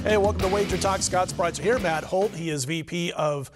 Hey, welcome to WagerTalk. Scott Spreitzer here. Matt Holt, he is VP of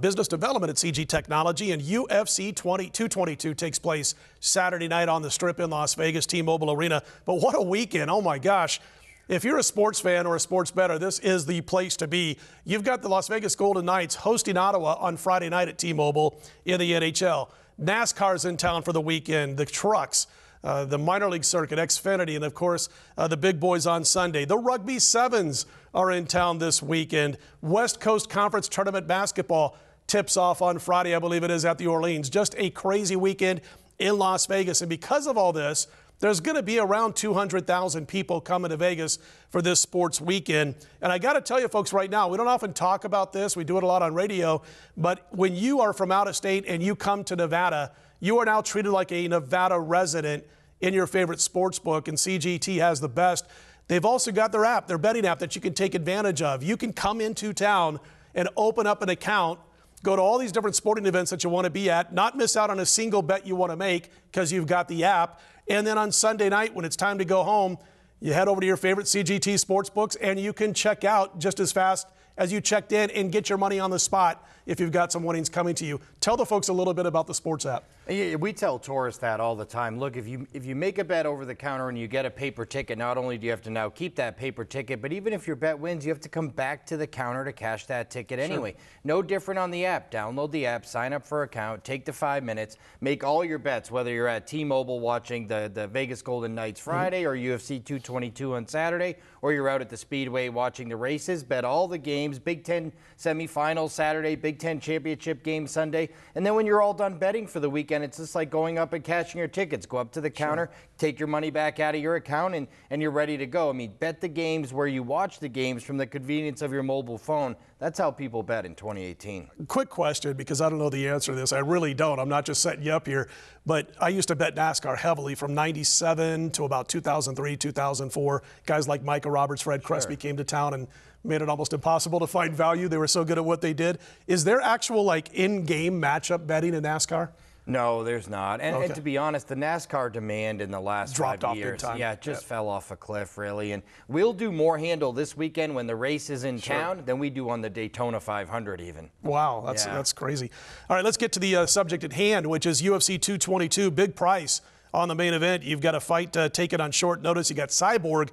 Business Development at CG Technology, and UFC 222 takes place Saturday night on the Strip in Las Vegas, T-Mobile Arena. But what a weekend. Oh, my gosh. If you're a sports fan or a sports bettor, this is the place to be. You've got the Las Vegas Golden Knights hosting Ottawa on Friday night at T-Mobile in the NHL. NASCAR's in town for the weekend, the trucks, the minor league circuit, Xfinity, and, of course, the big boys on Sunday. The Rugby Sevens are in town this weekend. West Coast Conference Tournament basketball tips off on Friday, I believe it is, at the Orleans. Just a crazy weekend in Las Vegas. And because of all this, there's going to be around 200,000 people coming to Vegas for this sports weekend. And I got to tell you, folks, right now, we don't often talk about this. We do it a lot on radio. But when you are from out of state and you come to Nevada, you are now treated like a Nevada resident in your favorite sports book, and CGT has the best. They've also got their app, their betting app that you can take advantage of. You can come into town and open up an account, go to all these different sporting events that you want to be at, not miss out on a single bet you want to make because you've got the app. And then on Sunday night, when it's time to go home, you head over to your favorite CGT sports books and you can check out just as fast as you checked in and get your money on the spot if you've got some winnings coming to you. Tell the folks a little bit about the sports app. We tell tourists that all the time. Look, if you make a bet over the counter and you get a paper ticket, not only do you have to now keep that paper ticket, but even if your bet wins, you have to come back to the counter to cash that ticket anyway. Sure. No different on the app. Download the app, sign up for an account, take the 5 minutes, make all your bets, whether you're at T-Mobile watching the Vegas Golden Knights Friday or UFC 222 on Saturday, or you're out at the Speedway watching the races. Bet all the games, Big Ten semifinals Saturday, Big Ten championship game Sunday, and then when you're all done betting for the weekend, it's just like going up and cashing your tickets. Go up to the counter, take your money back out of your account, and you're ready to go. I mean, bet the games where you watch the games from the convenience of your mobile phone. That's how people bet in 2018. Quick question, because I don't know the answer to this. I really don't. I'm not just setting you up here. But I used to bet NASCAR heavily from 97 to about 2003, 2004. Guys like Micah Roberts, Fred Crespi came to town and made it almost impossible to find value. They were so good at what they did. Is there actual in-game matchup betting in NASCAR? No, there's not. And to be honest, the NASCAR demand in the last dropped 5 off years, big time. just fell off a cliff, really. And we'll do more handle this weekend when the race is in town than we do on the Daytona 500 even. Wow, that's crazy. All right, let's get to the subject at hand, which is UFC 222, big price on the main event. You've got a fight taken on short notice. You got Cyborg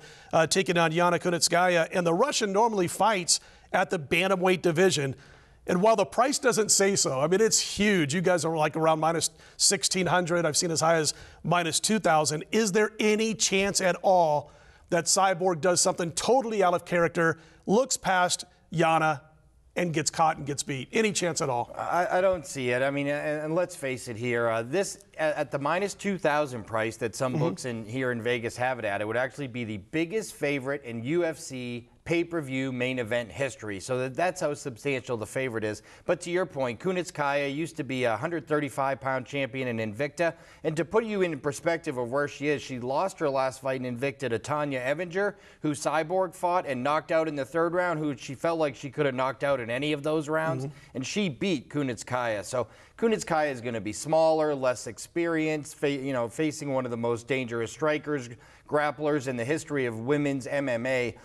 taking on Yana Kunitskaya, and the Russian normally fights at the bantamweight division. And while the price doesn't say so, I mean, it's huge. You guys are like around minus 1,600. I've seen as high as minus 2,000. Is there any chance at all that Cyborg does something totally out of character, looks past Yana, and gets caught and gets beat? Any chance at all? I don't see it. I mean, and let's face it here. This at the minus 2,000 price that some books here in Vegas have it at, it would actually be the biggest favorite in UFC pay-per-view main event history. So that's how substantial the favorite is. But to your point, Kunitskaya used to be a 135-pound champion in Invicta. And to put you in perspective of where she is, she lost her last fight in Invicta to Tanya Evinger, who Cyborg fought and knocked out in the third round, who she felt like she could have knocked out in any of those rounds. And she beat Kunitskaya. So Kunitskaya is going to be smaller, less experienced, facing one of the most dangerous strikers, grapplers in the history of women's MMA.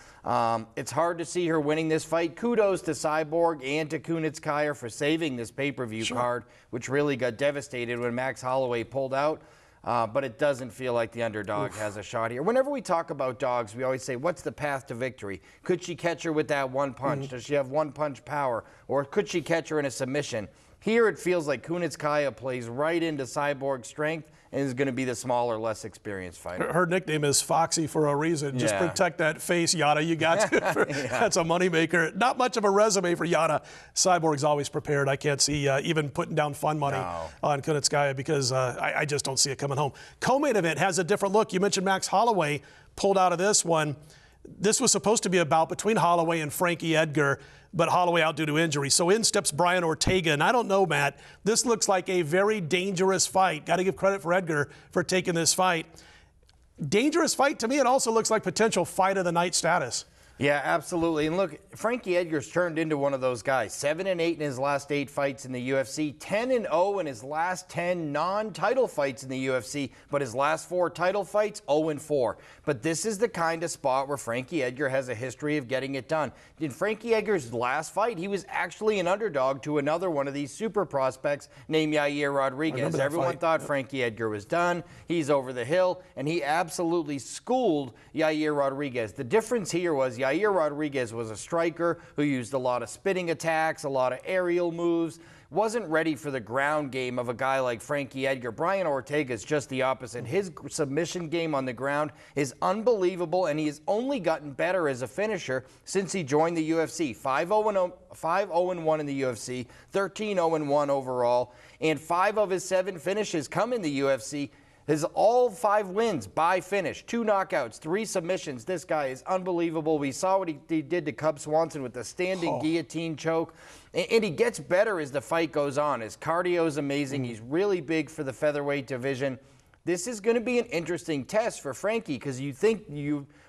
It's hard to see her winning this fight. Kudos to Cyborg and to Kunitskaya for saving this pay-per-view card, which really got devastated when Max Holloway pulled out. But it doesn't feel like the underdog has a shot here. Whenever we talk about dogs, we always say, what's the path to victory? Could she catch her with that one punch? Does she have one punch power? Or could she catch her in a submission? Here it feels like Kunitskaya plays right into Cyborg's strength and is going to be the smaller, less experienced fighter. Her nickname is Foxy for a reason. Just protect that face, Yana. You got to. That's a moneymaker. Not much of a resume for Yana. Cyborg's always prepared. I can't see even putting down fun money on Kunitskaya because I just don't see it coming home. Co-main event has a different look. You mentioned Max Holloway pulled out of this one. This was supposed to be a bout between Holloway and Frankie Edgar, but Holloway out due to injury. So in steps Brian Ortega, and I don't know, Matt, this looks like a very dangerous fight. Got to give credit for Edgar for taking this fight. Dangerous fight to me. It also looks like potential fight of the night status. Yeah, absolutely. And look, Frankie Edgar's turned into one of those guys. 7-8 in his last 8 fights in the UFC, 10-0 in his last 10 non-title fights in the UFC, but his last 4 title fights, 0-4. But this is the kind of spot where Frankie Edgar has a history of getting it done. In Frankie Edgar's last fight, he was actually an underdog to another one of these super prospects named Yair Rodriguez. Everyone thought Frankie Edgar was done. He's over the hill, and he absolutely schooled Yair Rodriguez. The difference here was Yair Rodriguez was a striker who used a lot of spinning attacks, a lot of aerial moves, wasn't ready for the ground game of a guy like Frankie Edgar. Brian Ortega is just the opposite. His submission game on the ground is unbelievable, and he has only gotten better as a finisher since he joined the UFC. 5-0-1 in the UFC, 13-0-1 overall, and 5 of his 7 finishes come in the UFC. His all 5 wins by finish, 2 knockouts, 3 submissions. This guy is unbelievable. We saw what he did to Cub Swanson with the standing guillotine choke. And he gets better as the fight goes on. His cardio is amazing. He's really big for the featherweight division. This is going to be an interesting test for Frankie because you think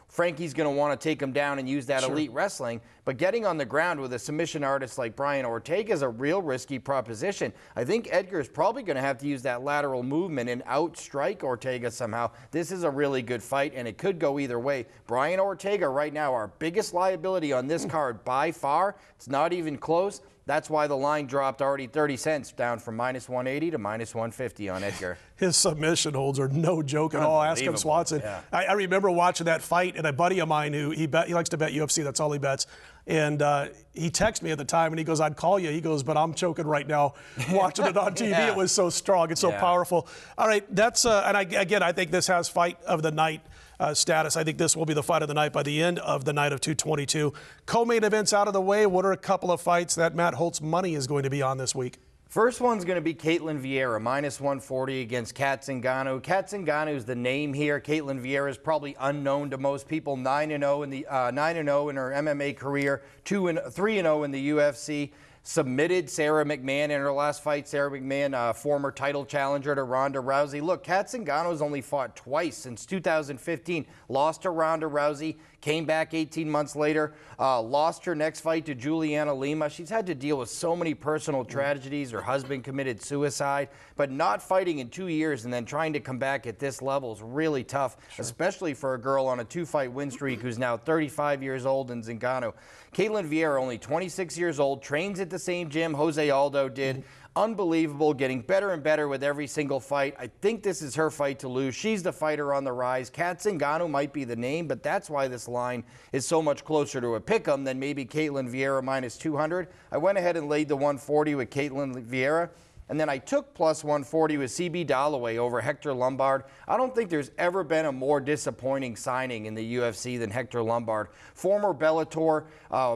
Frankie's going to want to take him down and use that elite wrestling, but getting on the ground with a submission artist like Brian Ortega is a real risky proposition. I think Edgar is probably going to have to use that lateral movement and outstrike Ortega somehow. This is a really good fight, and it could go either way. Brian Ortega right now, our biggest liability on this card by far. It's not even close. That's why the line dropped already 30 cents down from -180 to -150 on Edgar. His submission holds are no joke at all. Ask him, Swanson. Yeah. I remember watching that fight, and a buddy of mine who he likes to bet UFC. That's all he bets. And he texted me at the time, and he goes, "I'd call you." He goes, "But I'm choking right now watching it on TV. It was so strong. It's so powerful." All right, that's and I think this has fight of the night status. I think this will be the fight of the night by the end of the night of 222. Co-main events out of the way. What are a couple of fights that Matt Holt's money is going to be on this week? First one's going to be Ketlen Vieira, -140 against Cat Zingano. Cat Zingano is the name here. Ketlen Vieira is probably unknown to most people. 9-0 in the 9-0 in her MMA career, 3-0 in the UFC. Submitted Sarah McMahon in her last fight. Sarah McMahon, former title challenger to Ronda Rousey. Look, Cat Zingano's only fought twice since 2015. Lost to Ronda Rousey, came back 18 months later, lost her next fight to Juliana Lima. She's had to deal with so many personal tragedies. Her husband committed suicide, but not fighting in 2 years and then trying to come back at this level is really tough, especially for a girl on a 2-fight win streak who's now 35 years old in Zingano. Ketlen Vieira, only 26 years old, trains at the same gym Jose Aldo did. Unbelievable, getting better and better with every single fight. I think this is her fight to lose. She's the fighter on the rise. Cat Zingano might be the name, but that's why this line is so much closer to a pick'em than maybe Ketlen Vieira -200. I went ahead and laid the 140 with Ketlen Vieira. And then I took +140 with CB Dalloway over Hector Lombard. I don't think there's ever been a more disappointing signing in the UFC than Hector Lombard. Former Bellator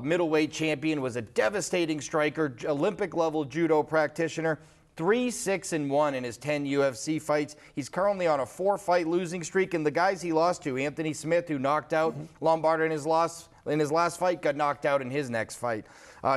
middleweight champion, was a devastating striker, Olympic-level judo practitioner. 3-6-1 in his 10 UFC fights. He's currently on a 4-fight losing streak, and the guys he lost to, Anthony Smith, who knocked out Lombard in his last fight, got knocked out in his next fight.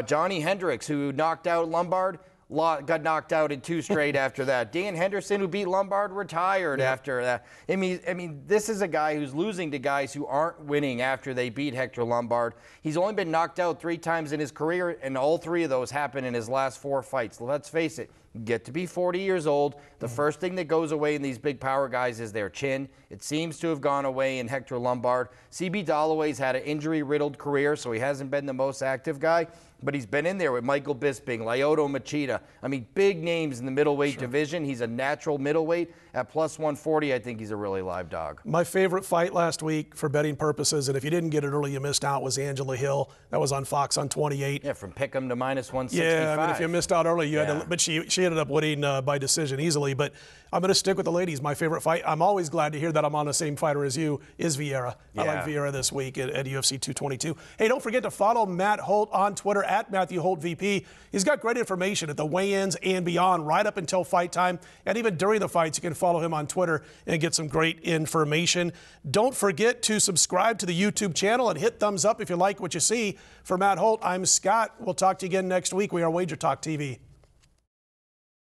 Johnny Hendricks, who knocked out Lombard, got knocked out in 2 straight after that. Dan Henderson, who beat Lombard, retired after that. I mean, this is a guy who's losing to guys who aren't winning after they beat Hector Lombard. He's only been knocked out 3 times in his career, and all 3 of those happened in his last 4 fights. Let's face it, get to be 40 years old. The first thing that goes away in these big power guys is their chin. It seems to have gone away in Hector Lombard. CB Dalloway's had an injury-riddled career, so he hasn't been the most active guy, but he's been in there with Michael Bisping, Lyoto Machida. I mean, big names in the middleweight division. He's a natural middleweight. At +140, I think he's a really live dog. My favorite fight last week for betting purposes, and if you didn't get it early, you missed out, was Angela Hill. That was on Fox on 28. Yeah, from Pick'em to -165. Yeah, I mean, if you missed out early, you had to, but she ended up winning by decision easily. But I'm going to stick with the ladies. My favorite fight, I'm always glad to hear that I'm on the same fighter as you, is Vieira. I like Vieira this week at UFC 222. Hey, don't forget to follow Matt Holt on Twitter at Matthew Holt VP. He's got great information at the weigh-ins and beyond, right up until fight time. And even during the fights, you can follow him on Twitter and get some great information. Don't forget to subscribe to the YouTube channel and hit thumbs up if you like what you see. For Matt Holt, I'm Scott. We'll talk to you again next week. We are WagerTalk TV.